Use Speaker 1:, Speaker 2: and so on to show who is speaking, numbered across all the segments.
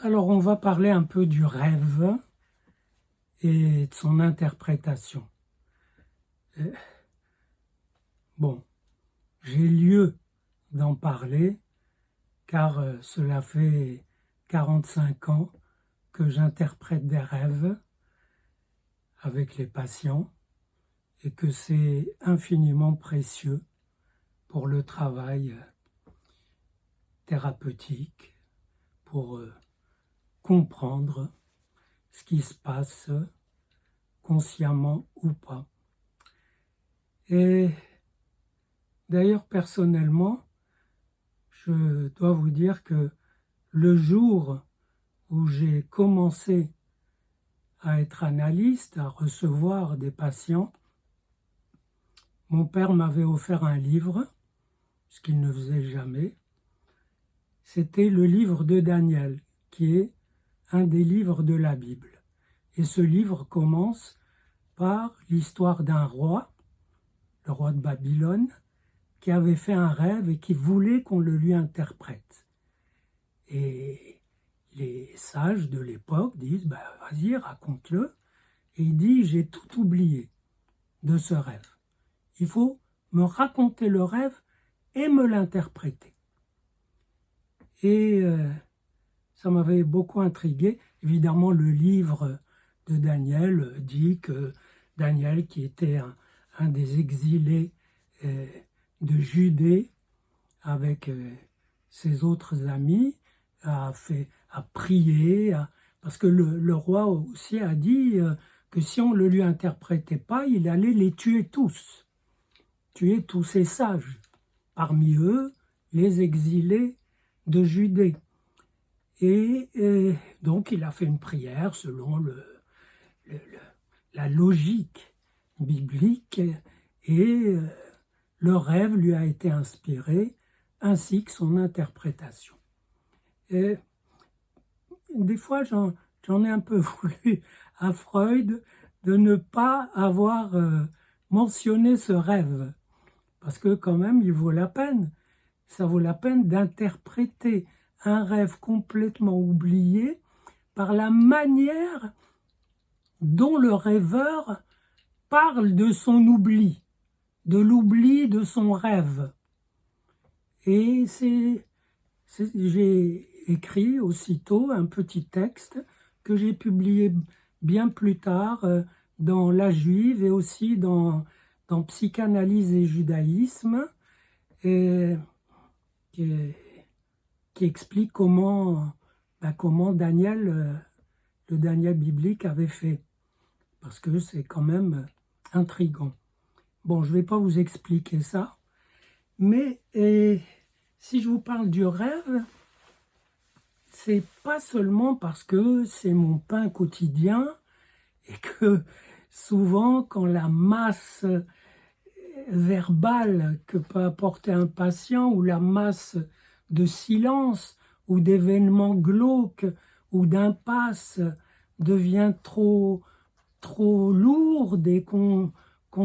Speaker 1: Alors, on va parler un peu du rêve et de son interprétation. Bon, j'ai lieu d'en parler car cela fait 45 ans que j'interprète des rêves avec les patients et que c'est infiniment précieux pour le travail thérapeutique, pour comprendre ce qui se passe consciemment ou pas. Et d'ailleurs, personnellement, je dois vous dire que le jour où j'ai commencé à être analyste, à recevoir des patients, mon père m'avait offert un livre, ce qu'il ne faisait jamais. C'était le livre de Daniel, qui est un des livres de la Bible. Et ce livre commence par l'histoire d'un roi, le roi de Babylone, qui avait fait un rêve et qui voulait qu'on le lui interprète. Et les sages de l'époque disent, vas-y, raconte-le. Et il dit, j'ai tout oublié de ce rêve. Il faut me raconter le rêve et me l'interpréter. Et ça m'avait beaucoup intrigué. Évidemment, le livre de Daniel dit que Daniel, qui était un des exilés de Judée, avec ses autres amis, a prié, parce que le roi aussi a dit que si on ne le lui interprétait pas, il allait les tuer tous ces sages, parmi eux les exilés de Judée. Et donc il a fait une prière selon la logique biblique et le rêve lui a été inspiré ainsi que son interprétation. Et des fois j'en ai un peu voulu à Freud de ne pas avoir mentionné ce rêve, parce que quand même il vaut la peine, ça vaut la peine d'interpréter un rêve complètement oublié par la manière dont le rêveur parle de son oubli, de l'oubli de son rêve. Et j'ai écrit aussitôt un petit texte que j'ai publié bien plus tard dans La Juive et aussi dans Psychanalyse et Judaïsme, et qui explique comment Daniel, le Daniel biblique avait fait, parce que c'est quand même intriguant. Bon, je ne vais pas vous expliquer ça, mais si je vous parle du rêve, c'est pas seulement parce que c'est mon pain quotidien et que souvent quand la masse verbale que peut apporter un patient ou la masse de silence ou d'événements glauques ou d'impasses devient trop lourde et qu'on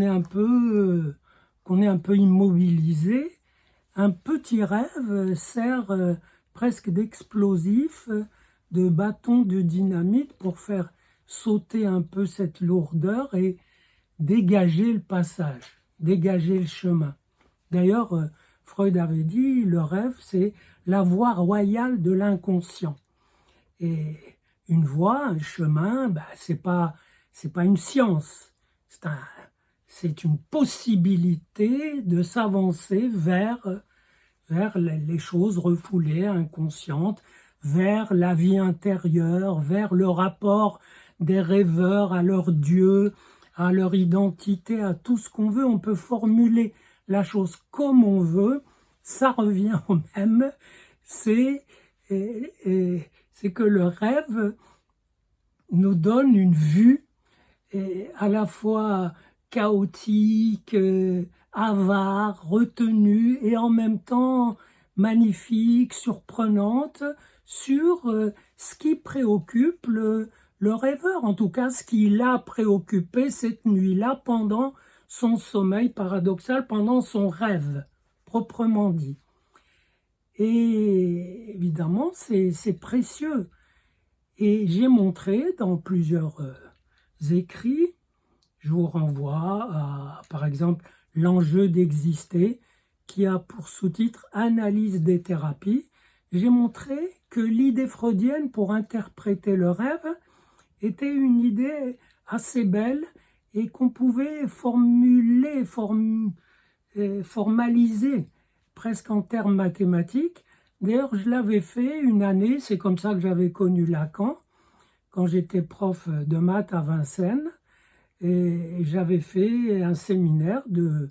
Speaker 1: est un peu immobilisé, un petit rêve sert presque d'explosif, de bâton de dynamite pour faire sauter un peu cette lourdeur et dégager le passage, dégager le chemin. D'ailleurs, Freud avait dit, le rêve, c'est la voie royale de l'inconscient. Et une voie, un chemin, c'est pas une science, c'est une possibilité de s'avancer vers les choses refoulées, inconscientes, vers la vie intérieure, vers le rapport des rêveurs à leur Dieu, à leur identité, à tout ce qu'on veut. On peut formuler la chose comme on veut, ça revient au même. C'est que le rêve nous donne une vue à la fois chaotique, avare, retenue et en même temps magnifique, surprenante sur ce qui préoccupe le rêveur, en tout cas ce qui l'a préoccupé cette nuit-là pendant son sommeil paradoxal, pendant son rêve, proprement dit. Et évidemment, c'est précieux. Et j'ai montré dans plusieurs écrits, je vous renvoie à, par exemple, L'enjeu d'exister, qui a pour sous-titre Analyse des thérapies. J'ai montré que l'idée freudienne pour interpréter le rêve était une idée assez belle et qu'on pouvait formaliser presque en termes mathématiques. D'ailleurs, je l'avais fait une année, c'est comme ça que j'avais connu Lacan, quand j'étais prof de maths à Vincennes. Et j'avais fait un séminaire de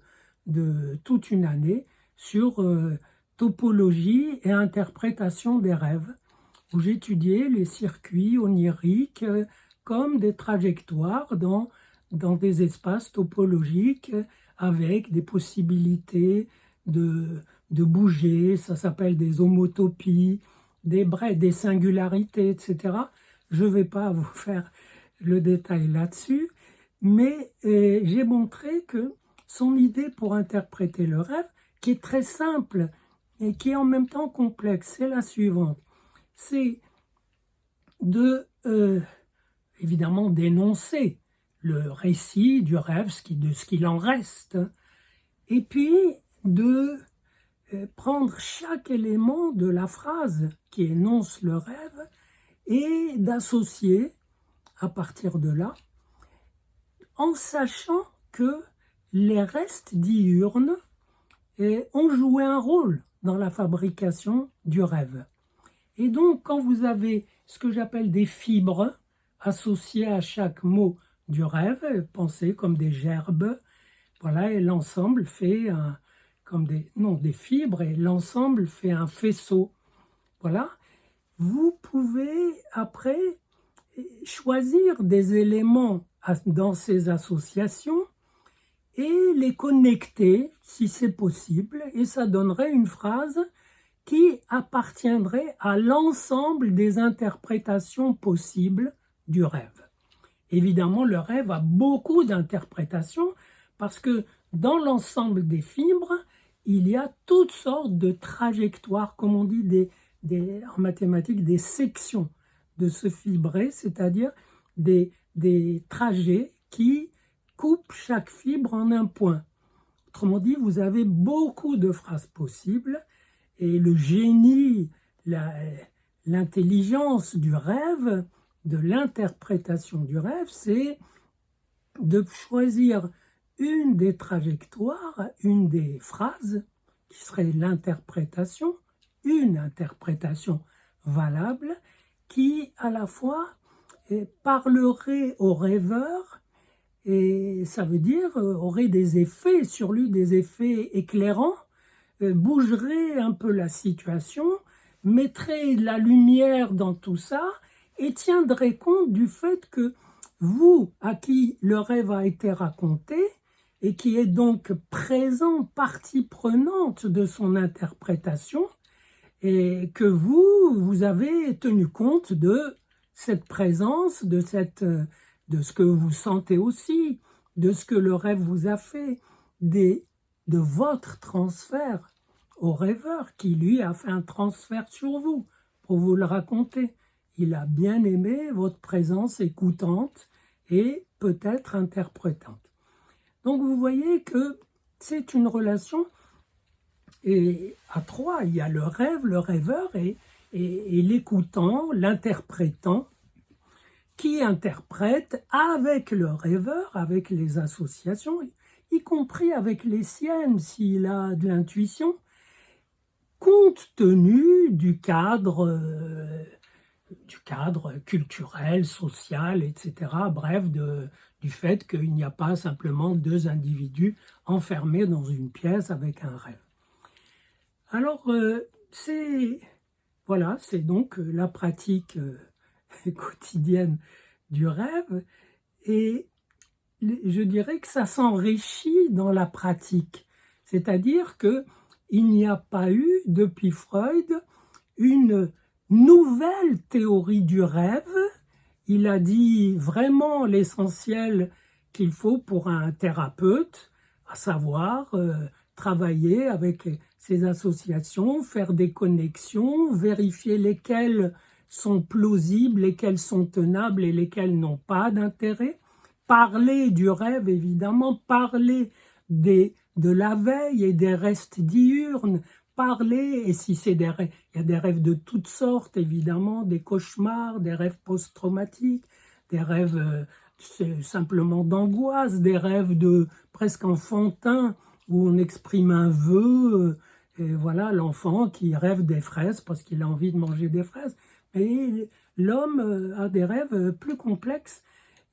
Speaker 1: toute une année sur topologie et interprétation des rêves, où j'étudiais les circuits oniriques comme des trajectoires dans des espaces topologiques avec des possibilités de bouger, ça s'appelle des homotopies, des singularités, etc. Je ne vais pas vous faire le détail là-dessus, mais j'ai montré que son idée pour interpréter le rêve, qui est très simple et qui est en même temps complexe, c'est la suivante. C'est de, évidemment, d'énoncer le récit du rêve, de ce qu'il en reste, et puis de prendre chaque élément de la phrase qui énonce le rêve et d'associer, à partir de là, en sachant que les restes diurnes ont joué un rôle dans la fabrication du rêve. Et donc, quand vous avez ce que j'appelle des fibres associées à chaque mot du rêve, pensez comme des gerbes, voilà, et l'ensemble fait des fibres, et l'ensemble fait un faisceau. Voilà. Vous pouvez après choisir des éléments dans ces associations et les connecter si c'est possible, et ça donnerait une phrase qui appartiendrait à l'ensemble des interprétations possibles du rêve. Évidemment, le rêve a beaucoup d'interprétations parce que dans l'ensemble des fibres, il y a toutes sortes de trajectoires, comme on dit en mathématiques, des sections de ce fibré, c'est-à-dire des trajets qui coupent chaque fibre en un point. Autrement dit, vous avez beaucoup de phrases possibles et le génie, l'intelligence du rêve, de l'interprétation du rêve, c'est de choisir une des trajectoires, une des phrases qui serait l'interprétation, une interprétation valable qui à la fois parlerait au rêveur, et ça veut dire aurait des effets sur lui, des effets éclairants, bougerait un peu la situation, mettrait la lumière dans tout ça et tiendrait compte du fait que vous, à qui le rêve a été raconté, et qui est donc présent, partie prenante de son interprétation, et que vous avez tenu compte de cette présence, de ce que vous sentez aussi, de ce que le rêve vous a fait, de votre transfert au rêveur, qui lui a fait un transfert sur vous pour vous le raconter. Il a bien aimé votre présence écoutante et peut-être interprétante. Donc vous voyez que c'est une relation à trois. Il y a le rêve, le rêveur et l'écoutant, l'interprétant, qui interprète avec le rêveur, avec les associations, y compris avec les siennes s'il a de l'intuition, compte tenu du cadre culturel, social, etc. Bref, du fait qu'il n'y a pas simplement deux individus enfermés dans une pièce avec un rêve. Alors, c'est donc la pratique quotidienne du rêve, et je dirais que ça s'enrichit dans la pratique. C'est-à-dire qu'il n'y a pas eu, depuis Freud, une nouvelle théorie du rêve. Il a dit vraiment l'essentiel qu'il faut pour un thérapeute, à savoir travailler avec ces associations, faire des connexions, vérifier lesquelles sont plausibles, lesquels sont tenables et lesquels n'ont pas d'intérêt. Parler du rêve, évidemment, parler de la veille et des restes diurnes, parler, et si c'est des rêves, il y a des rêves de toutes sortes, évidemment, des cauchemars, des rêves post-traumatiques, des rêves simplement d'angoisse, des rêves de presque enfantins, où on exprime un vœu, et voilà, l'enfant qui rêve des fraises parce qu'il a envie de manger des fraises. Mais l'homme a des rêves plus complexes.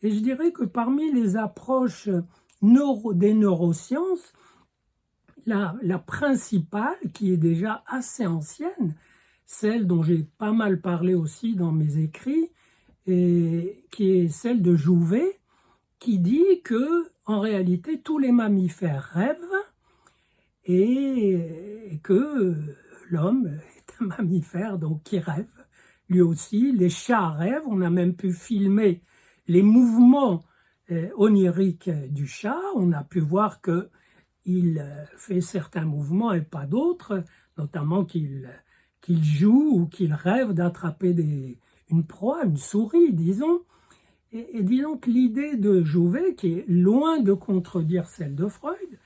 Speaker 1: Et je dirais que parmi les approches des neurosciences, la principale, qui est déjà assez ancienne, celle dont j'ai pas mal parlé aussi dans mes écrits, et qui est celle de Jouvet, qui dit que en réalité tous les mammifères rêvent et que l'homme est un mammifère donc qui rêve lui aussi. Les chats rêvent, on a même pu filmer les mouvements oniriques du chat, on a pu voir que il fait certains mouvements et pas d'autres, notamment qu'il joue ou qu'il rêve d'attraper une proie, une souris, disons. Et disons que l'idée de Jouvet, qui est loin de contredire celle de Freud,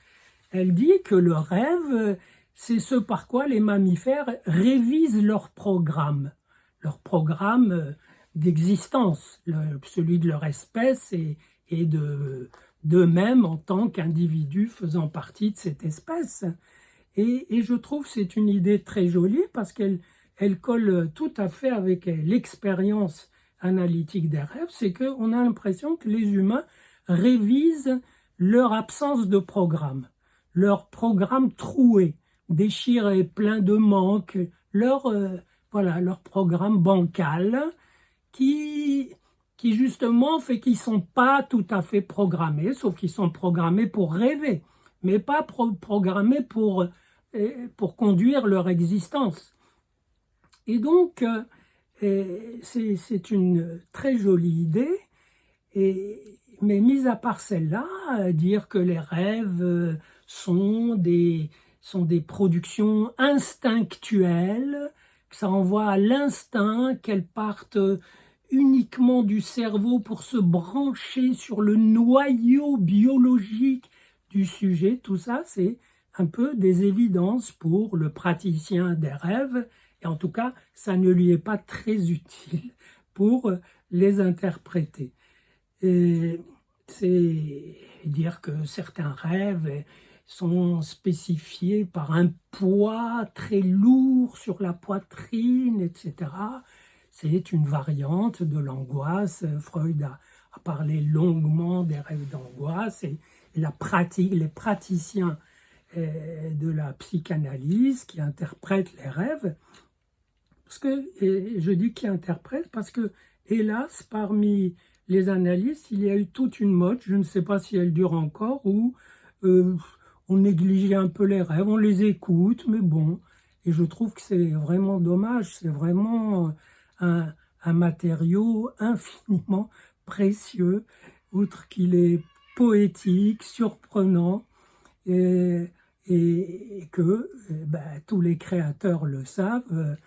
Speaker 1: elle dit que le rêve, c'est ce par quoi les mammifères révisent leur programme d'existence, celui de leur espèce et d'eux-mêmes en tant qu'individus faisant partie de cette espèce. Et je trouve que c'est une idée très jolie parce qu'elle colle tout à fait avec l'expérience analytique des rêves, c'est qu'on a l'impression que les humains révisent leur absence de programme, leur programme troué, déchiré, plein de manques, leur programme bancal qui justement fait qu'ils ne sont pas tout à fait programmés, sauf qu'ils sont programmés pour rêver, mais pas programmés pour conduire leur existence. Et donc, c'est une très jolie idée, mais mis à part celle-là, dire que les rêves sont des productions instinctuelles, que ça envoie à l'instinct, qu'elles partent uniquement du cerveau pour se brancher sur le noyau biologique du sujet, tout ça, c'est un peu des évidences pour le praticien des rêves, et en tout cas, ça ne lui est pas très utile pour les interpréter. Et c'est dire que certains rêves sont spécifiés par un poids très lourd sur la poitrine, etc. C'est une variante de l'angoisse. Freud a parlé longuement des rêves d'angoisse et les praticiens de la psychanalyse qui interprètent les rêves. Et je dis qui interprètent parce que, hélas, parmi les analystes, il y a eu toute une mode, je ne sais pas si elle dure encore, où on négligeait un peu les rêves, on les écoute, mais bon. Et je trouve que c'est vraiment dommage, c'est vraiment un matériau infiniment précieux, outre qu'il est poétique, surprenant, et que tous les créateurs le savent,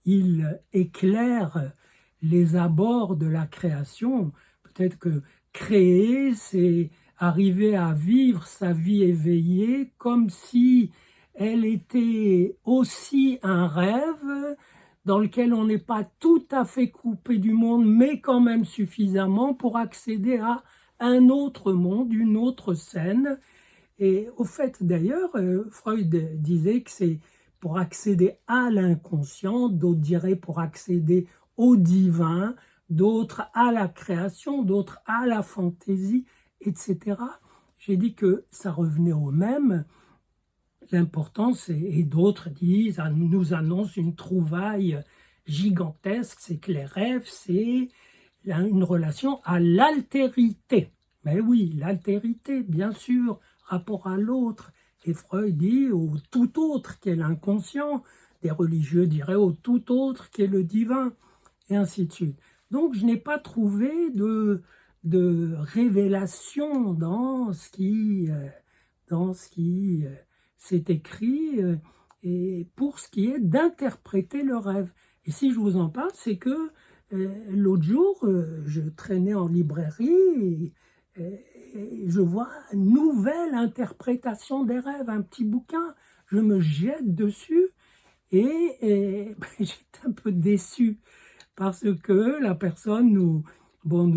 Speaker 1: il éclaire les abords de la création. Peut-être que créer, c'est arriver à vivre sa vie éveillée comme si elle était aussi un rêve dans lequel on n'est pas tout à fait coupé du monde, mais quand même suffisamment pour accéder à un autre monde, une autre scène. Et au fait, d'ailleurs, Freud disait que c'est pour accéder à l'inconscient, d'autres diraient pour accéder au divin, d'autres à la création, d'autres à la fantaisie, etc. J'ai dit que ça revenait au même. L'important, et d'autres nous annoncent une trouvaille gigantesque, c'est que les rêves, c'est une relation à l'altérité. Mais oui, l'altérité, bien sûr, rapport à l'autre. Et Freud dit au tout autre qui est l'inconscient, des religieux diraient au tout autre qui est le divin, et ainsi de suite. Donc je n'ai pas trouvé de révélation dans ce qui s'est écrit, et pour ce qui est d'interpréter le rêve. Et si je vous en parle, c'est que L'autre jour, je traînais en librairie et je vois une nouvelle interprétation des rêves, un petit bouquin. Je me jette dessus et j'étais un peu déçu parce que la personne nous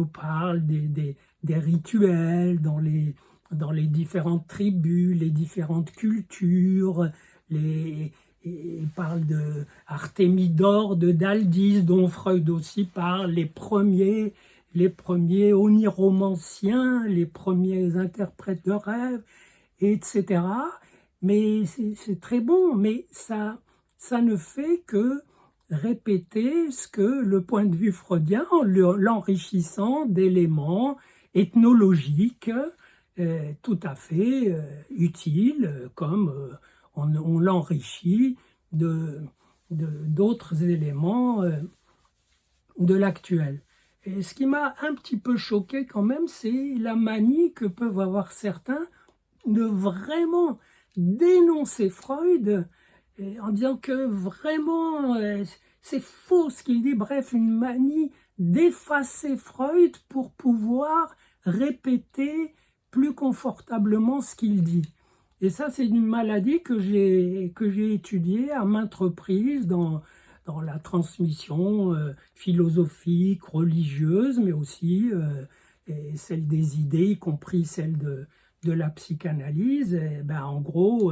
Speaker 1: parle des rituels dans les différentes tribus, les différentes cultures, il parle de Artémidore, de Daldis, dont Freud aussi parle, les premiers oniromanciens, les premiers interprètes de rêves, etc. Mais c'est très bon, mais ça ne fait que répéter ce que le point de vue freudien, en l'enrichissant d'éléments ethnologiques tout à fait utiles, comme on l'enrichit d'autres éléments de l'actuel. Et ce qui m'a un petit peu choqué quand même, c'est la manie que peuvent avoir certains de vraiment dénoncer Freud en disant que vraiment c'est faux ce qu'il dit, bref, une manie d'effacer Freud pour pouvoir répéter plus confortablement ce qu'il dit. Et ça, c'est une maladie que j'ai étudiée à maintes reprises dans la transmission philosophique, religieuse, mais aussi celle des idées, y compris celle de la psychanalyse. Et ben, en gros,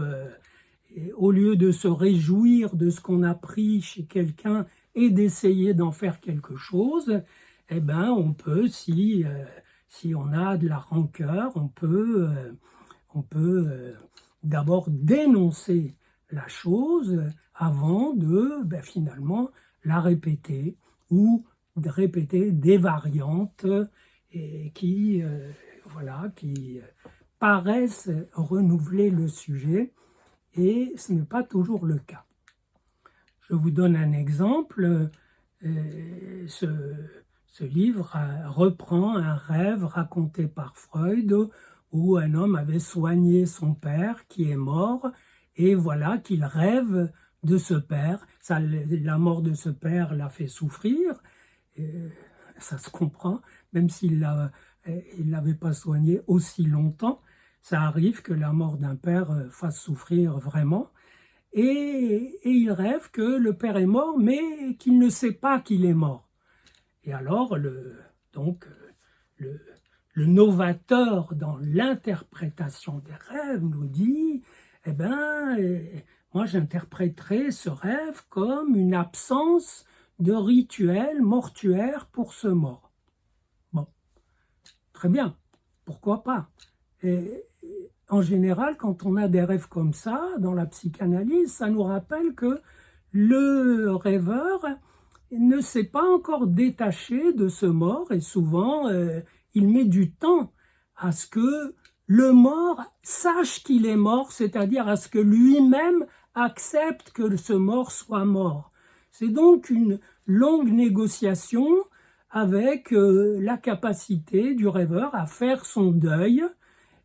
Speaker 1: au lieu de se réjouir de ce qu'on a appris chez quelqu'un et d'essayer d'en faire quelque chose, eh ben, on peut, si on a de la rancœur, on peut d'abord dénoncer la chose avant de finalement la répéter ou de répéter des variantes qui paraissent renouveler le sujet, et ce n'est pas toujours le cas. Je vous donne un exemple. Ce livre reprend un rêve raconté par Freud où un homme avait soigné son père qui est mort, et voilà qu'il rêve de ce père. La mort de ce père l'a fait souffrir, ça se comprend, même s'il ne l'avait pas soigné aussi longtemps. Ça arrive que la mort d'un père fasse souffrir vraiment. Et il rêve que le père est mort, mais qu'il ne sait pas qu'il est mort. Et alors, le novateur dans l'interprétation des rêves nous dit, moi j'interpréterai ce rêve comme une absence de rituel mortuaire pour ce mort. Bon, très bien, pourquoi pas. Et en général, quand on a des rêves comme ça, dans la psychanalyse, ça nous rappelle que le rêveur ne s'est pas encore détaché de ce mort, et souvent il met du temps à ce que le mort sache qu'il est mort, c'est-à-dire à ce que lui-même accepte que ce mort soit mort. C'est donc une longue négociation avec la capacité du rêveur à faire son deuil,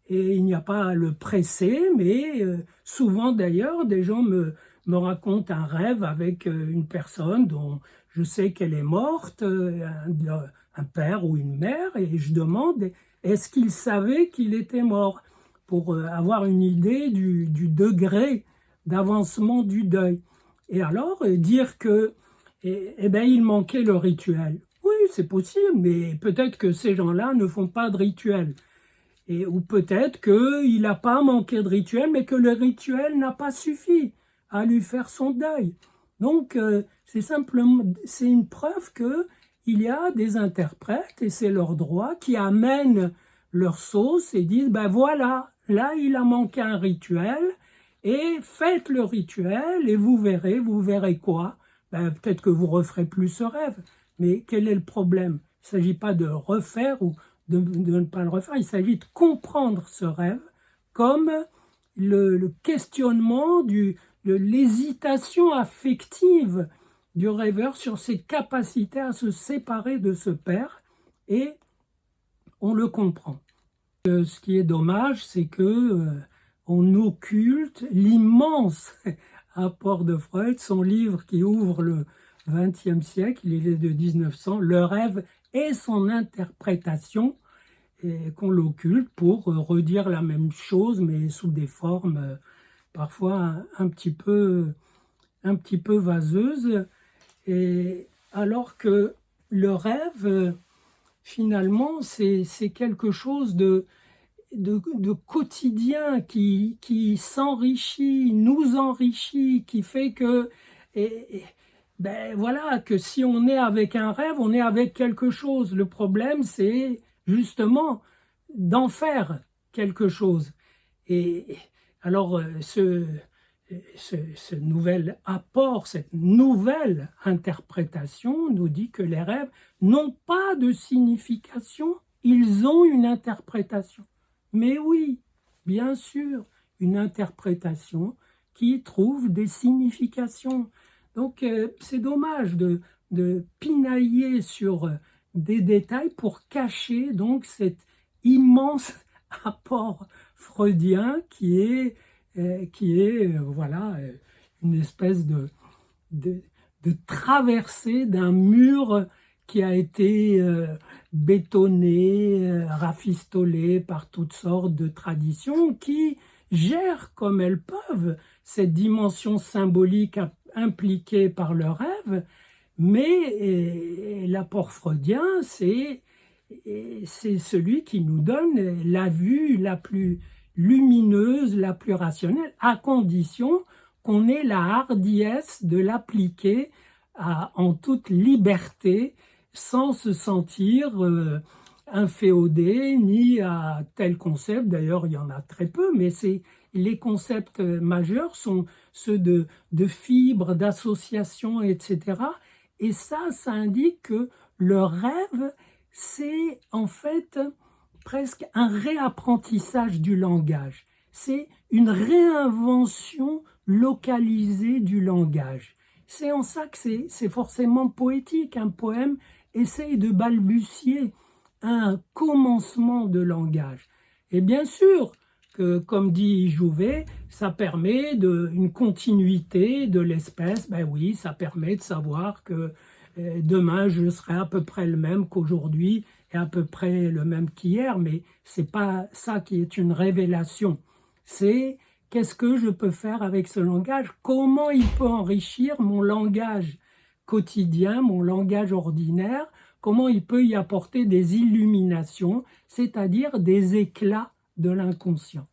Speaker 1: et il n'y a pas à le presser, mais souvent d'ailleurs, des gens me racontent un rêve avec une personne dont je sais qu'elle est morte, un père ou une mère, et je demande, est-ce qu'il savait qu'il était mort, pour avoir une idée du degré d'avancement du deuil. Et alors, dire que il manquait le rituel. Oui, c'est possible, mais peut-être que ces gens-là ne font pas de rituel. Ou peut-être qu'il n'a pas manqué de rituel, mais que le rituel n'a pas suffi à lui faire son deuil. Donc, c'est une preuve qu'il y a des interprètes, et c'est leur droit, qui amènent leur sauce et disent, voilà, là il a manqué un rituel, et faites le rituel, et vous verrez quoi. Peut-être que vous referez plus ce rêve, mais quel est le problème? Il ne s'agit pas de refaire ou de ne pas le refaire, il s'agit de comprendre ce rêve comme le questionnement de l'hésitation affective du rêveur sur ses capacités à se séparer de ce père, et on le comprend. Ce qui est dommage, c'est que on occulte l'immense apport de Freud, son livre qui ouvre XXe siècle, il est de 1900, le rêve et son interprétation, et qu'on l'occulte pour redire la même chose, mais sous des formes parfois un petit peu vaseuses. Et alors que le rêve, finalement, c'est quelque chose de quotidien qui s'enrichit, nous enrichit, qui fait que, ben voilà, que si on est avec un rêve, on est avec quelque chose. Le problème, c'est justement d'en faire quelque chose. Et alors, ce nouvel apport, cette nouvelle interprétation nous dit que les rêves n'ont pas de signification, ils ont une interprétation. Mais oui, bien sûr, une interprétation qui trouve des significations. Donc c'est dommage de pinailler sur des détails pour cacher donc cet immense apport freudien qui est voilà, une espèce de traversée d'un mur qui a été bétonné, rafistolé par toutes sortes de traditions qui gèrent comme elles peuvent cette dimension symbolique impliquée par le rêve, mais l'apport freudien, c'est celui qui nous donne la vue la plus lumineuse, la plus rationnelle, à condition qu'on ait la hardiesse de l'appliquer en toute liberté, sans se sentir inféodé ni à tel concept. D'ailleurs, il y en a très peu, mais les concepts majeurs sont ceux de fibres, d'associations, etc. Et ça indique que le rêve, c'est en fait presque un réapprentissage du langage. C'est une réinvention localisée du langage. C'est en ça que c'est forcément poétique. Un poème essaye de balbutier un commencement de langage. Et bien sûr que, comme dit Jouvet, ça permet une continuité de l'espèce. Ben oui, ça permet de savoir que demain je serai à peu près le même qu'aujourd'hui et à peu près le même qu'hier, mais c'est pas ça qui est une révélation. C'est qu'est-ce que je peux faire avec ce langage? Comment il peut enrichir mon langage quotidien, mon langage ordinaire? Comment il peut y apporter des illuminations, c'est-à-dire des éclats de l'inconscient?